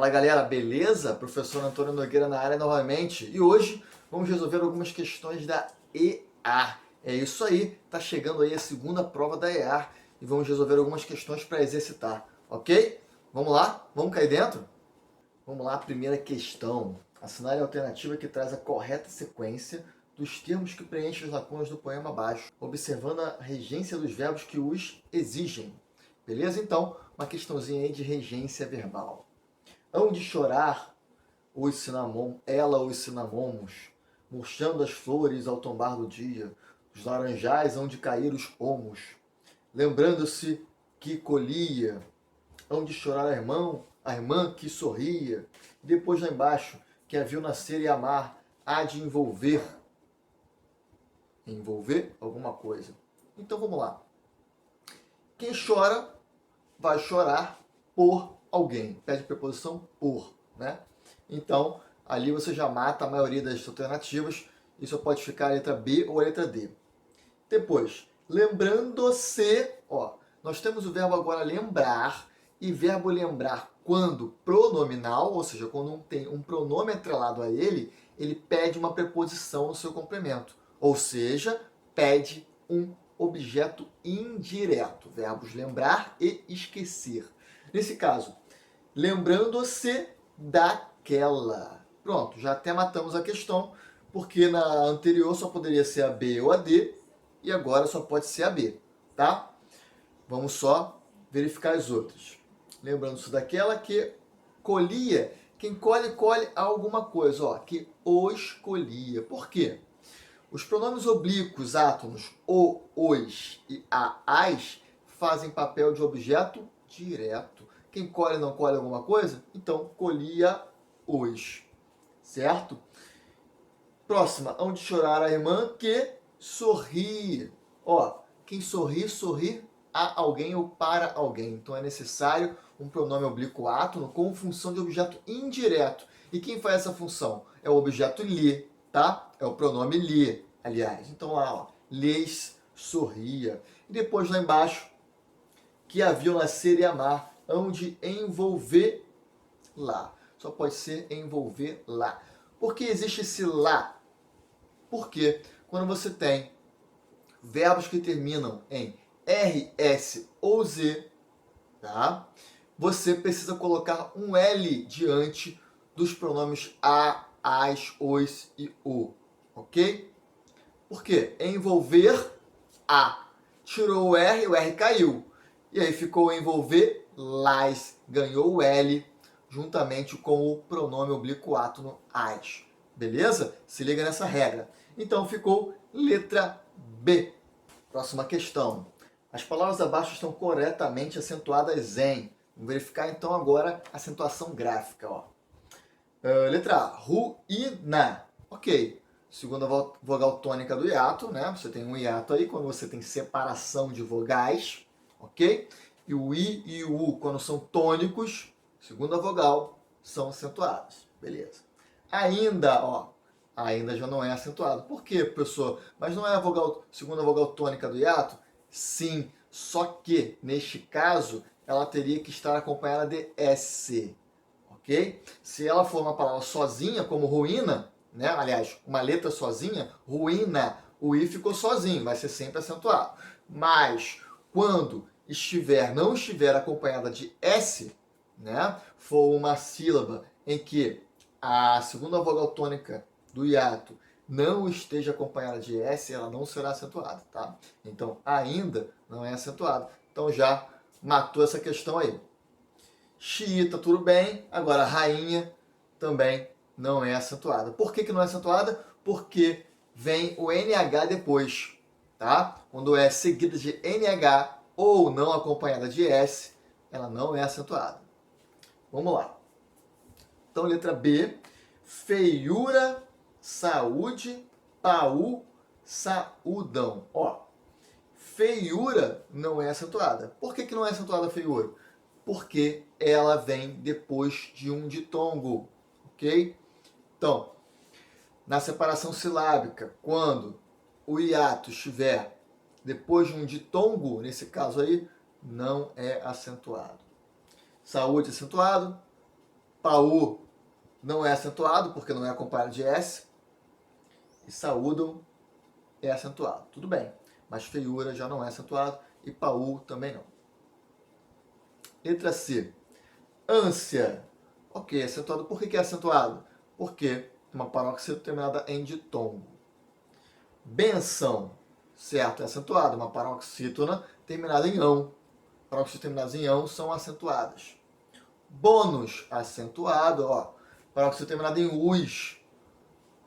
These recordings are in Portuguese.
Fala galera, beleza? Professor Antônio Nogueira na área novamente e hoje vamos resolver algumas questões da EA. É isso aí, tá chegando aí a segunda prova da EA e vamos resolver algumas questões para exercitar, ok? Vamos lá? Vamos cair dentro? Vamos lá, primeira questão. Assinale a alternativa que traz a correta sequência dos termos que preenchem as lacunas do poema abaixo, observando a regência dos verbos que os exigem. Beleza? Então, uma questãozinha aí de regência verbal. Hão de chorar ela os cinamomos, murchando as flores ao tombar do dia, os laranjais hão de cair os pomos, lembrando-se que colhia, hão de chorar a irmã que sorria, e depois lá embaixo, que a viu nascer e amar, há de envolver alguma coisa. Então vamos lá. Quem chora vai chorar por alguém. Pede preposição por, né? Então, ali você já mata a maioria das alternativas e só pode ficar a letra B ou a letra D. Depois, lembrando-se, ó, nós temos o verbo agora lembrar, e verbo lembrar quando pronominal, ou seja, quando tem um pronome atrelado a ele, ele pede uma preposição no seu complemento. Ou seja, pede um objeto indireto. Verbos lembrar e esquecer. Nesse caso, lembrando-se daquela. Pronto, já até matamos a questão, porque na anterior só poderia ser a B ou a D, e agora só pode ser a B, tá? Vamos só verificar as outras. Lembrando-se daquela que colhia, quem colhe, colhe alguma coisa, ó, que os colhia. Por quê? Os pronomes oblíquos, átomos, o, os e a, as, fazem papel de objeto direto. Quem colhe não colhe alguma coisa? Então, colhia os. Certo? Próxima, hão de chorar a irmã que sorri. Ó, quem sorri, sorri a alguém ou para alguém. Então é necessário um pronome oblíquo átono com função de objeto indireto. E quem faz essa função? É o objeto lhe, tá? É o pronome lhe, aliás. Então lá, ó, lhes sorria. E depois lá embaixo, que a viu nascer e amar, hão de envolver lá. Só pode ser envolver lá. Por que existe esse lá? Porque quando você tem verbos que terminam em R, S ou Z, tá? Você precisa colocar um L diante dos pronomes a, as, os e o, ok? Por quê? Envolver a. Tirou o R caiu. E aí ficou envolver las, ganhou o L juntamente com o pronome oblíquo átono as. Beleza? Se liga nessa regra. Então ficou letra B. Próxima questão. As palavras abaixo estão corretamente acentuadas em. Vamos verificar então agora a acentuação gráfica. Ó. Letra A, ruína. Ok. Segunda vogal tônica do hiato, né? Você tem um hiato aí quando você tem separação de vogais, ok? E o I e o U, quando são tônicos, segunda vogal, são acentuados. Beleza. Ainda, ó, ainda já não é acentuado. Por quê, professor? Mas não é a segunda vogal tônica do hiato? Sim, só que, neste caso, ela teria que estar acompanhada de S, ok? Se ela for uma palavra sozinha, como ruína, né? Aliás, uma letra sozinha, ruína, o I ficou sozinho, vai ser sempre acentuado. Mas, quando não estiver acompanhada de S, né? For uma sílaba em que a segunda vogal tônica do hiato não esteja acompanhada de S, ela não será acentuada, tá? Então, ainda não é acentuada. Então, já matou essa questão aí. Xiita, tudo bem. Agora, rainha também não é acentuada. Por que não é acentuada? Porque vem o NH depois, tá? Quando é seguida de NH ou não acompanhada de S, ela não é acentuada. Vamos lá. Então, letra B. Feiura, saúde, paú, saúdão. Ó, feiura não é acentuada. Por que não é acentuada a feiura? Porque ela vem depois de um ditongo, ok? Então, na separação silábica, quando o hiato estiver depois de um ditongo, nesse caso aí, não é acentuado. Saúde acentuado, Paú não é acentuado, porque não é acompanhado de S. E saúdam é acentuado. Tudo bem, mas feiura já não é acentuado e paú também não. Letra C. Ânsia. Ok, acentuado. Por que é acentuado? Porque uma paroxítona terminada em ditongo. Benção. Certo, é acentuado. Uma paroxítona terminada em ão. Paroxítonas terminadas em ão são acentuadas. Bônus, acentuado. Ó. Paroxítona terminada em us,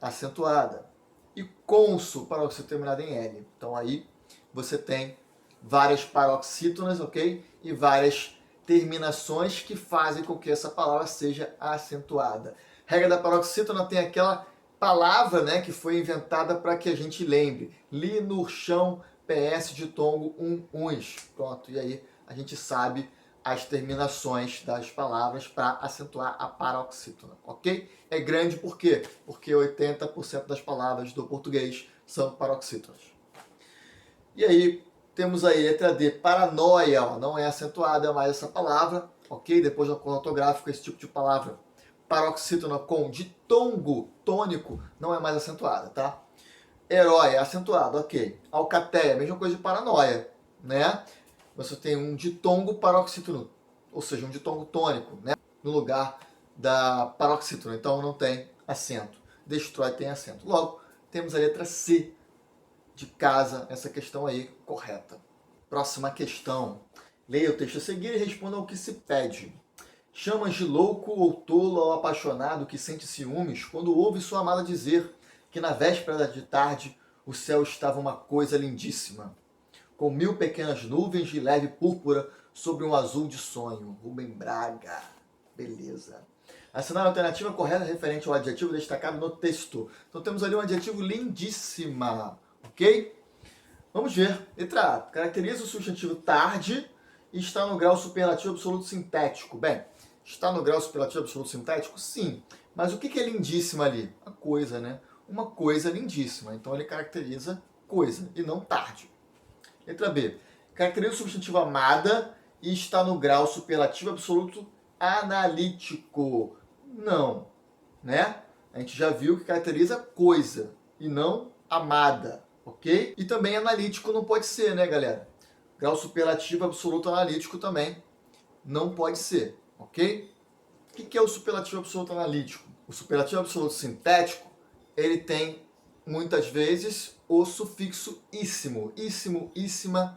acentuada. E conso, paroxítona terminada em L. Então aí você tem várias paroxítonas, ok? E várias terminações que fazem com que essa palavra seja acentuada. Regra da paroxítona tem aquela palavra, né, que foi inventada para que a gente lembre. Li no chão, PS de tongo, uns. Pronto, e aí a gente sabe as terminações das palavras para acentuar a paroxítona, ok? É grande por quê? Porque 80% das palavras do português são paroxítonas. E aí, temos aí letra D, paranoia, ó, não é acentuada mais essa palavra, ok? Depois da cor ortográfica, esse tipo de palavra, paroxítona com ditongo tônico, não é mais acentuada, tá? Herói, acentuado, ok. Alcateia, mesma coisa de paranoia, né? Você tem um ditongo paroxítono, ou seja, um ditongo tônico, né? No lugar da paroxítona, então não tem acento. Destrói tem acento. Logo, temos a letra C de casa, essa questão aí correta. Próxima questão. Leia o texto a seguir e responda ao que se pede. Chamas de louco ou tolo ao apaixonado que sente ciúmes quando ouve sua amada dizer que na véspera de tarde o céu estava uma coisa lindíssima, com 1000 pequenas nuvens de leve púrpura sobre um azul de sonho. Rubem Braga. Beleza. Assinar a alternativa correta referente ao adjetivo destacado no texto. Então temos ali um adjetivo lindíssima, ok? Vamos ver. Letra A. Caracteriza o substantivo tarde e está no grau superlativo absoluto sintético. Bem, está no grau superlativo absoluto sintético? Sim. Mas o que é lindíssima ali? A coisa, né? Uma coisa lindíssima. Então ele caracteriza coisa e não tarde. Letra B. Caracteriza o substantivo amada e está no grau superlativo absoluto analítico. Não, né? A gente já viu que caracteriza coisa e não amada, ok? E também analítico não pode ser, né, galera? Grau superlativo absoluto analítico também não pode ser, ok? O que é o superlativo absoluto analítico? O superlativo absoluto sintético, ele tem muitas vezes o sufixo íssimo, íssimo, íssima,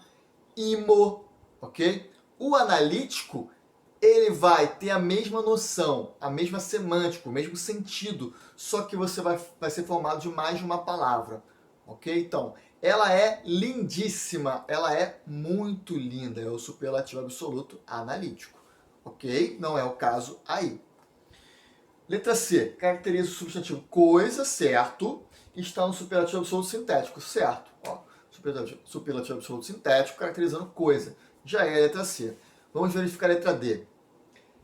imo, ok? O analítico, ele vai ter a mesma noção, a mesma semântica, o mesmo sentido, só que você vai ser formado de mais de uma palavra, ok? Então, ela é lindíssima, ela é muito linda, é o superlativo absoluto analítico, ok? Não é o caso aí. Letra C, caracteriza o substantivo coisa, certo, e está no superlativo absoluto sintético, certo. Ó, superlativo absoluto sintético caracterizando coisa, já é a letra C. Vamos verificar a letra D.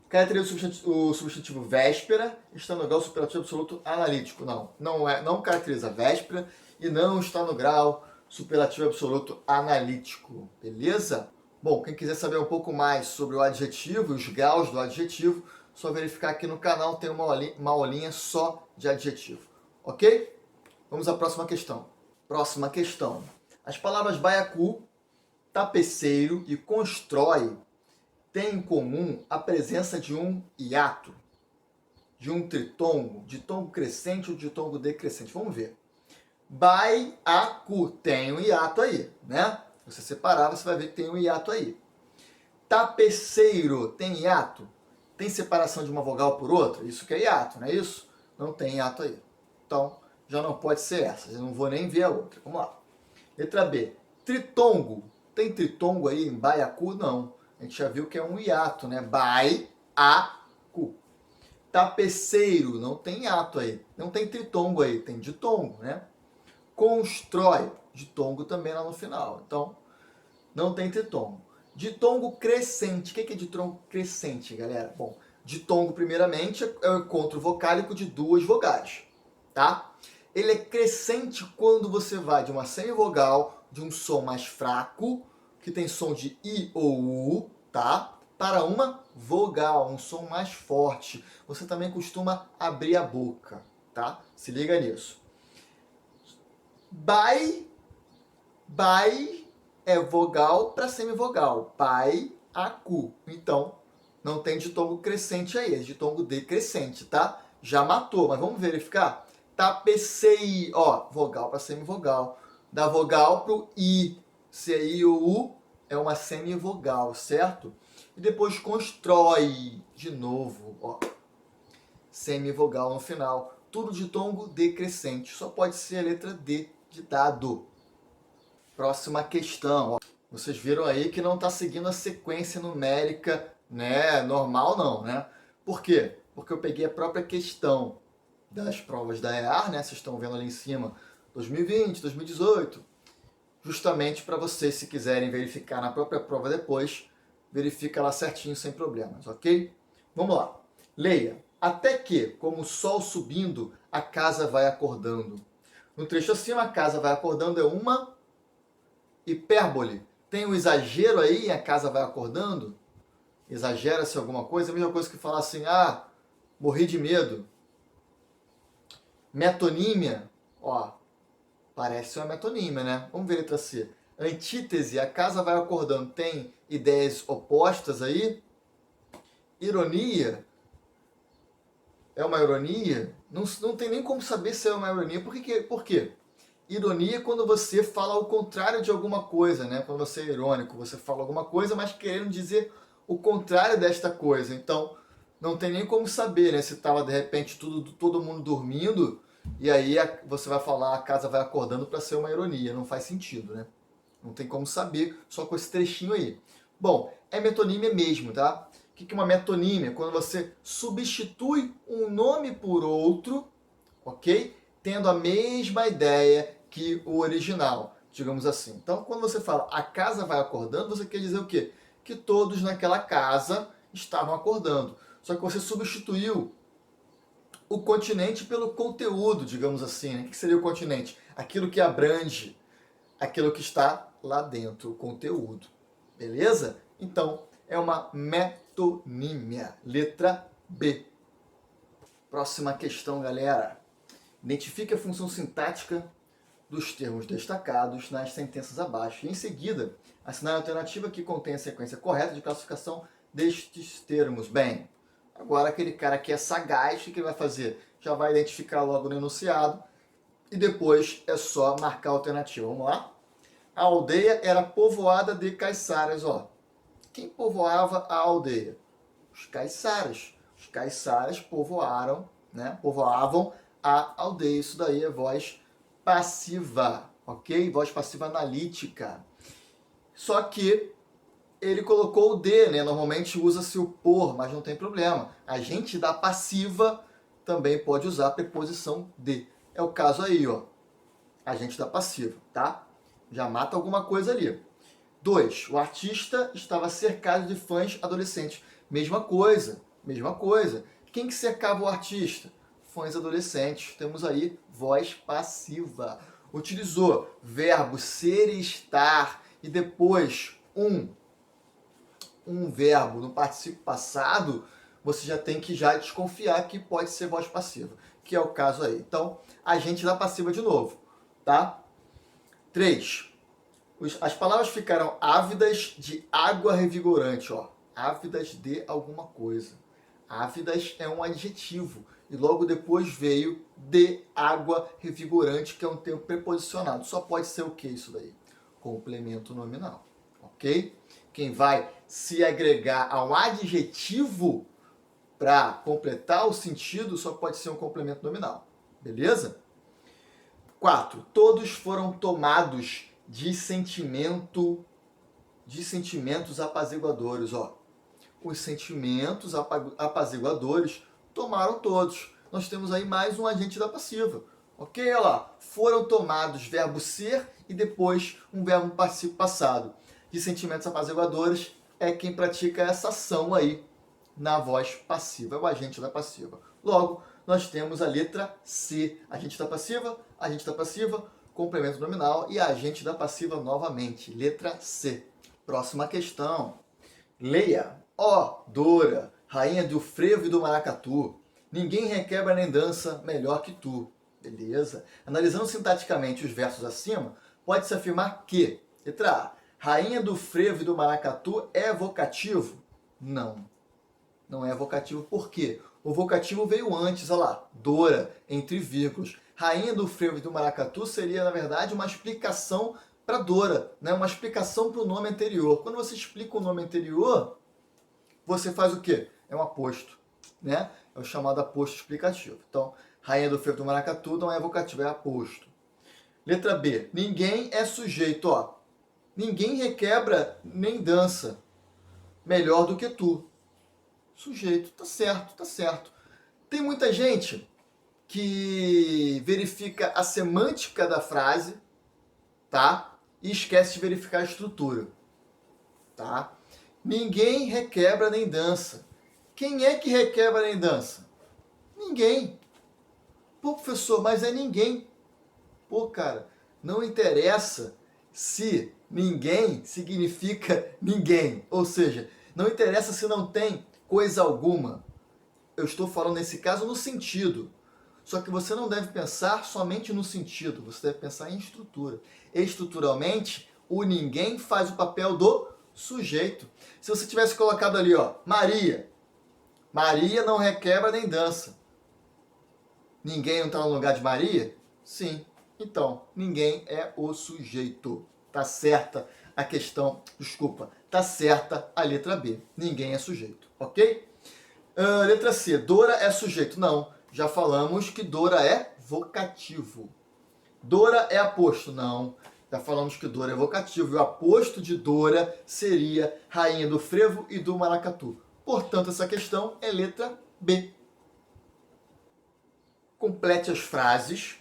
Caracteriza o substantivo véspera, está no grau superlativo absoluto analítico. Não caracteriza véspera e não está no grau superlativo absoluto analítico, beleza? Bom, quem quiser saber um pouco mais sobre o adjetivo e os graus do adjetivo, só verificar aqui no canal, tem uma aulinha só de adjetivo, ok? Vamos à próxima questão. Próxima questão. As palavras baiacu, tapeceiro e constrói têm em comum a presença de um hiato, de um tritongo, de tongo crescente ou de tongo decrescente. Vamos ver. Baiacu tem um hiato aí, né? Se você separar, você vai ver que tem um hiato aí. Tapeceiro tem hiato? Tem separação de uma vogal por outra? Isso que é hiato, não é isso? Não tem hiato aí. Então, já não pode ser essa. Eu não vou nem ver a outra. Vamos lá. Letra B. Tritongo. Tem tritongo aí em baiacu? Não. A gente já viu que é um hiato, né? Baiacu. Tapeceiro. Não tem hiato aí. Não tem tritongo aí. Tem ditongo, né? Constrói. Ditongo também lá no final. Então, não tem tritongo. Ditongo crescente. O que é ditongo crescente, galera? Bom, ditongo, primeiramente, é o encontro vocálico de duas vogais, tá? Ele é crescente quando você vai de uma semivogal, de um som mais fraco, que tem som de I ou U, tá? para uma vogal, um som mais forte. Você também costuma abrir a boca, tá? Se liga nisso. Bai é vogal para semivogal. Pai, acu. Então, não tem ditongo crescente aí, é ditongo decrescente, tá? Já matou, mas vamos verificar? Tapecei, ó, vogal para semivogal. Da vogal para o i. Se é i ou u, é uma semivogal, certo? E depois constrói de novo, ó. Semivogal no final. Tudo ditongo decrescente. Só pode ser a letra D de dado. Próxima questão. Ó. Vocês viram aí que não está seguindo a sequência numérica, né, normal não, né? Por quê? Porque eu peguei a própria questão das provas da EAR, né? Vocês estão vendo ali em cima, 2020, 2018, justamente para vocês, se quiserem verificar na própria prova depois, verifica lá certinho, sem problemas, ok? Vamos lá. Leia. Até que, como o sol subindo, a casa vai acordando. No trecho acima, a casa vai acordando é uma hipérbole. Tem um exagero aí, a casa vai acordando? Exagera-se alguma coisa? A mesma coisa que falar assim, ah, morri de medo. Metonímia, ó, parece uma metonímia, né? Vamos ver a letra C. Antítese, a casa vai acordando. Tem ideias opostas aí? Ironia, é uma ironia? Não tem nem como saber se é uma ironia. Por quê? Ironia é quando você fala o contrário de alguma coisa, né? Quando você é irônico, você fala alguma coisa, mas querendo dizer o contrário desta coisa. Então, não tem nem como saber, né? Se estava, de repente, todo mundo dormindo, e aí você vai falar, a casa vai acordando para ser uma ironia. Não faz sentido, né? Não tem como saber, só com esse trechinho aí. Bom, é metonímia mesmo, tá? O que é uma metonímia? Quando você substitui um nome por outro, ok? Tendo a mesma ideia que o original, digamos assim. Então, quando você fala a casa vai acordando, você quer dizer o quê? Que todos naquela casa estavam acordando. Só que você substituiu o continente pelo conteúdo, digamos assim. Né? O que seria o continente? Aquilo que abrange, aquilo que está lá dentro, o conteúdo. Beleza? Então, é uma metonímia. Letra B. Próxima questão, galera. Identifique a função sintática dos termos destacados nas sentenças abaixo. E, em seguida, assinale a alternativa que contém a sequência correta de classificação destes termos. Bem, agora aquele cara que é sagaz, o que ele vai fazer? Já vai identificar logo no enunciado e depois é só marcar a alternativa. Vamos lá? A aldeia era povoada de caiçaras. Ó. Quem povoava a aldeia? Os caiçaras. Os caiçaras povoavam a aldeia. Isso daí é voz passiva, ok? Voz passiva analítica. Só que ele colocou o D, né? Normalmente usa-se o por, mas não tem problema. A gente da passiva também pode usar a preposição de. É o caso aí, ó. A gente da passiva, tá? Já mata alguma coisa ali. 2. O artista estava cercado de fãs adolescentes. Mesma coisa, mesma coisa. Quem que cercava o artista? Fãs adolescentes. Temos aí voz passiva. Utilizou verbo ser e estar e depois um verbo no particípio passado, você já tem que já desconfiar que pode ser voz passiva, que é o caso aí. Então, agente da passiva de novo, tá? 3. As palavras ficaram ávidas de água revigorante, ó. Ávidas de alguma coisa. Ávidas é um adjetivo. E logo depois veio de água revigorante, que é um termo preposicionado. Só pode ser o que isso daí? Complemento nominal. Ok? Quem vai se agregar a um adjetivo para completar o sentido só pode ser um complemento nominal. Beleza? 4. Todos foram tomados de sentimentos apaziguadores. Ó. Os sentimentos apaziguadores tomaram todos. Nós temos aí mais um agente da passiva. Ok? Olha lá. Foram tomados verbo ser e depois um verbo particípio passado. De sentimentos apaziguadores é quem pratica essa ação aí na voz passiva. É o agente da passiva. Logo, nós temos a letra C. Agente da passiva, complemento nominal e agente da passiva novamente. Letra C. Próxima questão. Leia. Ó, Dora, rainha do frevo e do maracatu, ninguém requebra nem dança melhor que tu. Beleza? Analisando sintaticamente os versos acima, pode-se afirmar que, letra A, rainha do frevo e do maracatu é vocativo? Não. Não é vocativo por quê? O vocativo veio antes, olha lá, Dora, entre vírgulas. Rainha do frevo e do maracatu seria, na verdade, uma explicação para Dora, né? Uma explicação para o nome anterior. Quando você explica o nome anterior, você faz o quê? É um aposto, né? É o chamado aposto explicativo. Então, rainha do frevo e do maracatu não é vocativo, é aposto. Letra B, ninguém é sujeito, ó. Ninguém requebra nem dança melhor do que tu. Sujeito, tá certo, tá certo. Tem muita gente que verifica a semântica da frase, tá? E esquece de verificar a estrutura, tá? Ninguém requebra nem dança. Quem é que requebra nem dança? Ninguém. Pô, professor, mas é ninguém. Pô, cara, não interessa se ninguém significa ninguém. Ou seja, não interessa se não tem coisa alguma. Eu estou falando nesse caso no sentido. Só que você não deve pensar somente no sentido, você deve pensar em estrutura. Estruturalmente, o ninguém faz o papel do sujeito. Se você tivesse colocado ali, ó, Maria. Maria não requebra nem dança. Ninguém não está no lugar de Maria? Sim. Então, ninguém é o sujeito. Tá certa a questão, desculpa, tá certa a letra B. Ninguém é sujeito, ok? Letra C, Dora é sujeito. Não, já falamos que Dora é vocativo. Dora é aposto. Não, já falamos que Dora é vocativo. E o aposto de Dora seria rainha do frevo e do maracatu. Portanto, essa questão é letra B. Complete as frases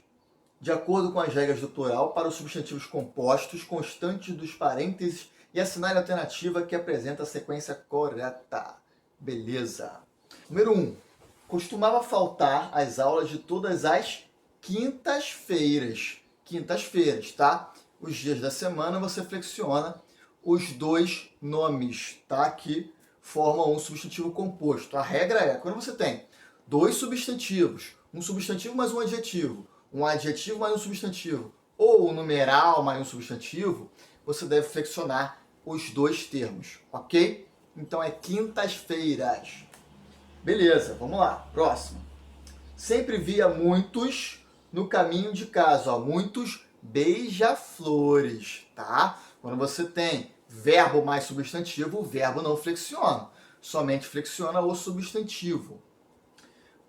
de acordo com as regras do plural para os substantivos compostos, constantes dos parênteses e assinale a alternativa que apresenta a sequência correta. Beleza. Número 1. Costumava faltar às aulas de todas as quintas-feiras. Quintas-feiras, tá? Os dias da semana você flexiona os dois nomes, tá? Que formam um substantivo composto. A regra é, quando você tem dois substantivos, um substantivo mais um adjetivo mais um substantivo, ou um numeral mais um substantivo, você deve flexionar os dois termos, ok? Então é quintas-feiras. Beleza, vamos lá. Próximo. Sempre via muitos no caminho de casa, ó, muitos beija-flores, tá? Quando você tem verbo mais substantivo, o verbo não flexiona, somente flexiona o substantivo.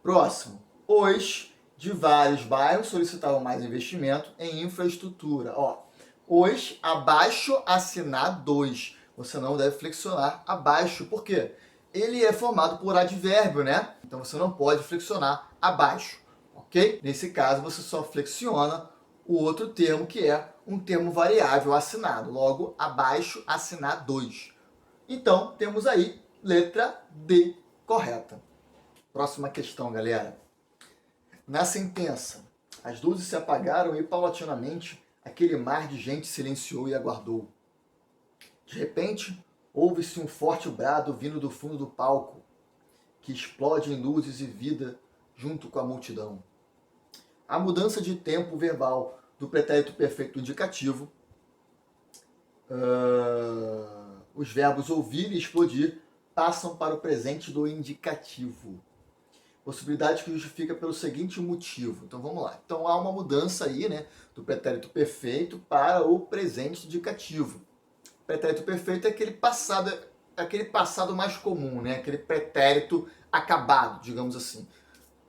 Próximo. Os de vários bairros solicitavam mais investimento em infraestrutura. Ó, os abaixo assinar 2. Você não deve flexionar abaixo, por quê? Ele é formado por advérbio, né? Então você não pode flexionar abaixo, ok? Nesse caso, você só flexiona o outro termo, que é um termo variável assinado. Logo, abaixo assinar 2. Então, temos aí letra D correta. Próxima questão, galera. Na sentença, as luzes se apagaram e, paulatinamente, aquele mar de gente silenciou e aguardou. De repente, ouve-se um forte brado vindo do fundo do palco, que explode em luzes e vida junto com a multidão. A mudança de tempo verbal do pretérito perfeito indicativo, os verbos ouvir e explodir passam para o presente do indicativo. Possibilidade que justifica pelo seguinte motivo. Então vamos lá. Então há uma mudança aí, né, do pretérito perfeito para o presente indicativo. O pretérito perfeito é aquele passado mais comum, né, aquele pretérito acabado, digamos assim.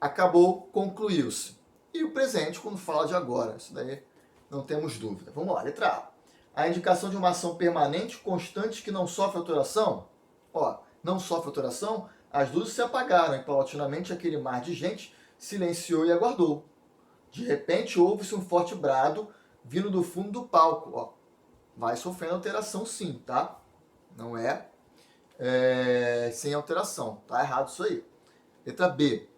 Acabou, concluiu-se. E o presente, quando fala de agora. Isso daí não temos dúvida. Vamos lá, letra A. A indicação de uma ação permanente, constante, que não sofre alteração. Ó, não sofre alteração. As luzes se apagaram e, paulatinamente, aquele mar de gente silenciou e aguardou. De repente, houve-se um forte brado vindo do fundo do palco. Ó, vai sofrendo alteração sim, tá? Não é sem alteração. Tá errado isso aí. Letra B.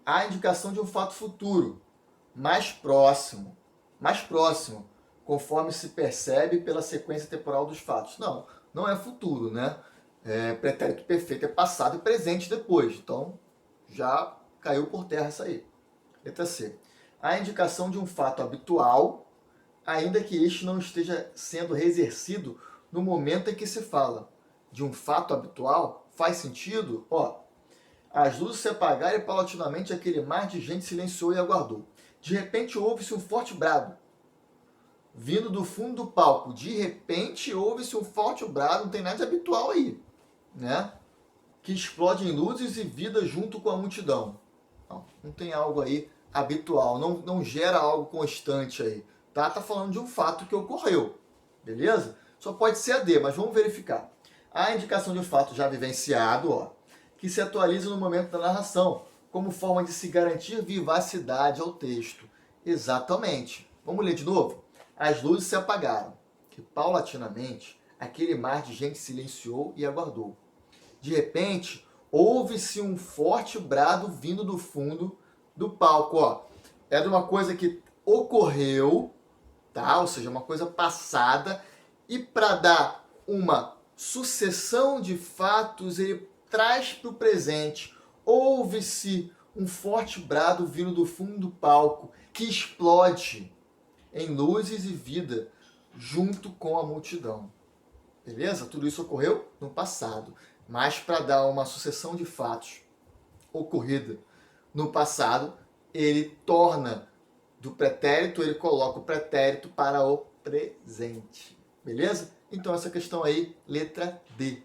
A indicação de um fato futuro, mais próximo, conforme se percebe pela sequência temporal dos fatos. Não, não é futuro, né? pretérito perfeito é passado e presente depois. Então, já caiu por terra essa aí. Letra C. A indicação de um fato habitual, ainda que este não esteja sendo reexercido no momento em que se fala. De um fato habitual, faz sentido? Ó, as luzes se apagaram e paulatinamente aquele mar de gente silenciou e aguardou. De repente ouve-se um forte brado, vindo do fundo do palco. De repente ouve-se um forte brado, não tem nada de habitual aí, né? Que explode em luzes e vida junto com a multidão. Não tem algo aí habitual, não gera algo constante aí. Tá falando de um fato que ocorreu, beleza? Só pode ser a D, mas vamos verificar. A indicação de um fato já vivenciado, ó, que se atualiza no momento da narração, como forma de se garantir vivacidade ao texto. Exatamente. Vamos ler de novo? As luzes se apagaram, que paulatinamente aquele mar de gente silenciou e aguardou. De repente, houve-se um forte brado vindo do fundo do palco. Ó, era uma coisa que ocorreu, tá? Ou seja, uma coisa passada, e para dar uma sucessão de fatos, ele traz para o presente. Houve-se um forte brado vindo do fundo do palco, que explode em luzes e vida, junto com a multidão. Beleza? Tudo isso ocorreu no passado. Mas para dar uma sucessão de fatos ocorrida no passado, ele torna do pretérito, ele coloca o pretérito para o presente. Beleza? Então essa questão aí, letra D.